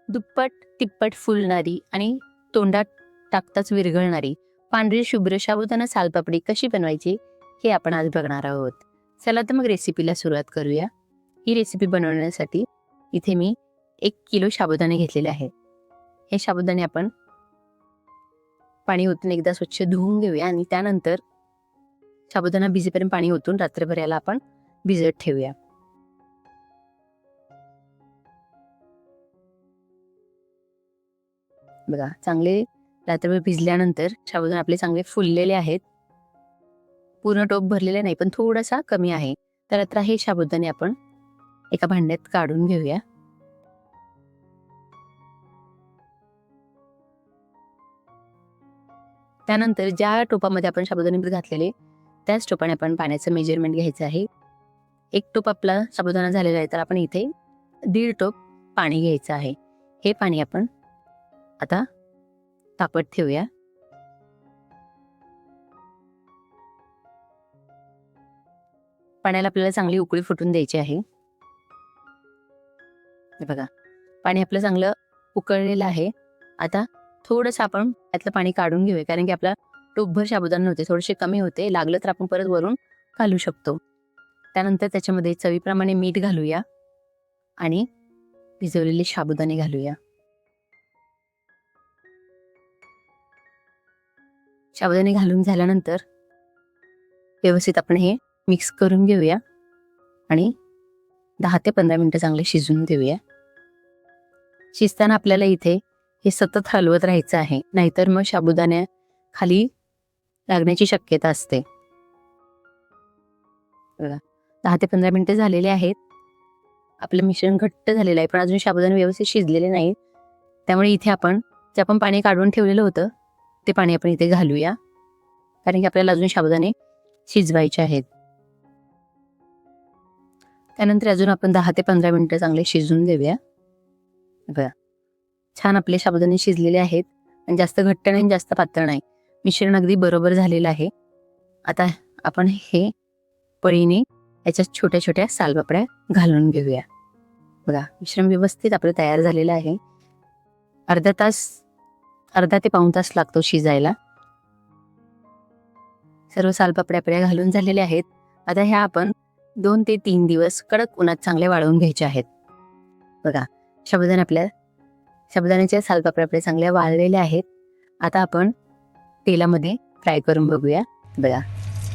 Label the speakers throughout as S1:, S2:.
S1: दुप्पट तिप्पट फुलणारी आणि तोंडात टाकताच विरघळणारी पांढरी शुभ्र साबुदाणा सालपापडी कशी बनवायची हे आपण आज बघणार आहोत. चला तर मग रेसिपीला सुरुवात करूया. ही रेसिपी बनवण्यासाठी इथे मी 1 किलो साबुदाणे घेतलेले आहेत. हे साबुदाणे आपण पाणी ओतून एकदा स्वच्छ धुवून घेऊया आणि त्यानंतर साबुदाणा भिजेपर्यंत पाणी ओतून रात्रभर याला आपण भिजत ठेवूया. बघा, चांगले रात्रभर भिजल्यानंतर साबुदाणे आपले चांगले फुललेले आहेत. पूर्ण टोप भरलेले नाही, पण थोडासा कमी आहे. तर आता हे साबुदाणे आपण एका भांड्यात काढून घेऊया. त्यानंतर ज्या टोपामध्ये आपण साबुदाणे घातलेले त्याच टोपाने आपण पाण्याचं मेजरमेंट घ्यायचं आहे. 1 टोप आपला साबुदाणा झालेला आहे, तर आपण इथे 1.5 टोप पाणी घ्यायचं आहे. हे पाणी आपण आता तापत ठेवूया. पाण्याला आपल्याला चांगली उकळी फुटून द्यायची आहे. बघा, पाणी आपलं चांगलं उकळलेलं आहे. आता थोडंसं आपण त्यातलं पाणी काढून घेऊया, कारण की आपला टोपभर साबुदाणा नव्हते, थोडेसे कमी होते. लागलं तर आपण परत वरून घालू शकतो. त्यानंतर त्याच्यामध्ये चवीप्रमाणे मीठ घालूया आणि भिजवलेले साबुदाणे घालूया. साबुदाणे घालून झाल्यानंतर व्यवस्थित आपण हे मिक्स करून घेऊया आणि 10 ते 15 मिनिटं चांगले शिजवून देऊया. शिजताना आपल्याला इथे हे सतत हलवत राहायचं आहे, नाहीतर मग साबुदाण्या खाली लागण्याची शक्यता असते. बघा, 10 ते 15 मिनिटं झालेले आहेत. आपलं मिश्रण घट्ट झालेलं आहे, पण अजून साबुदाणे व्यवस्थित शिजलेले नाहीत. त्यामुळे इथे आपण जे आपण पाणी काढून ठेवलेलं होतं ते पाणी आपण इथे घालूया, कारण की आपल्याला अजून साबुदाणे शिजवायचे आहेत. त्यानंतर अजून आपण 10 ते 15 मिनिटं चांगले शिजवून देऊया. बघा, छान आपले साबुदाणे शिजलेले आहेत आणि जास्त घट्ट नाही, जास्त पातळ नाही. मिश्रण अगदी बरोबर झालेलं आहे. आता आपण हे पळीने याच्यात छोट्या छोट्या सालपापड्या घालून घेऊया. बघा, मिश्रण व्यवस्थित आपलं तयार झालेलं आहे. अर्धा ते पाऊण तास लागतो शिजायला. सर्व सालपापड्या आपल्या घालून झालेल्या आहेत. आता ह्या आपण 2 ते 3 दिवस कडक उन्हात चांगले वाळवून घ्यायचे आहेत. बघा, साबुदाण्याच्या सालपापड्या आपल्या चांगल्या वाळलेल्या आहेत. आता आपण तेलामध्ये फ्राय करून बघूया. बघा,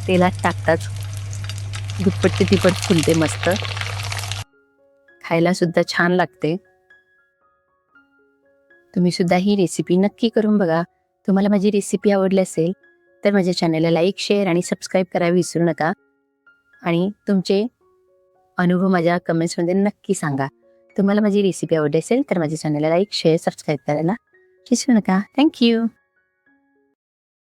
S1: तेलात टाकताच दुप्पट ते तिप्पट फुलते मस्त. खायला सुद्धा छान लागते. तुम्ही सुद्धा ही रेसिपी नक्की करून बघा. तुम्हाला माझी रेसिपी आवडली असेल तर माझ्या चॅनलला लाईक, शेअर आणि सबस्क्राईब करायला विसरू नका. आणि तुमचे अनुभव माझ्या कमेंट्समध्ये नक्की सांगा. तुम्हाला माझी रेसिपी आवडली असेल तर माझ्या चॅनलला लाईक, शेअर, सबस्क्राईब करायला विसरू नका. थँक्यू.